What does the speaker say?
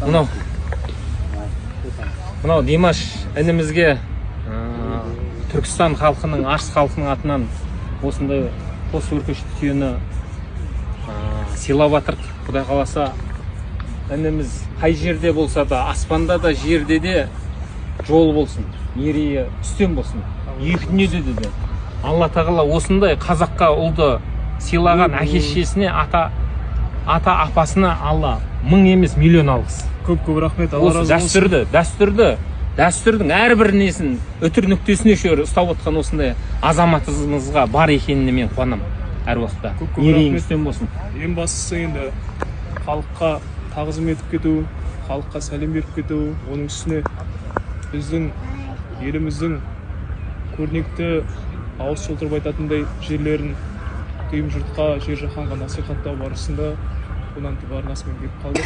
Мынау Димаш інімізге Түркістан халқының, Арыс халқының атынан осындай қос өркешті түйені сыйлап жатырық. Құдай қаласа, ініміз қай жерде болса да, аспанда да, жерде де жол болсын, мерейі үстем болсын. Екі дүниеде де. Алла тағала осындай қазаққа ұлды сыйлаған әке-шешесіне, ата-апасына Алла 1000 емес миллион алғыс. Көп рахмет. Алла разы болсын. Дәстүрдің әрбір несін үтір нүктесіне шейін ұстап отқан осындай азаматымызға бар екеніне мен қуанамын әр уақытта. Мерейің үстем болсын. Ең бастысы енді халыққа тағзым етіп кету, халыққа сәлем беріп кету, оның үстіне біздің еліміздің көрнекті ауыз толтырып айтатындай жерлерін түйім жұртқа, жер жаһанға насихаттау барысында онан бар насымен келіп қалды.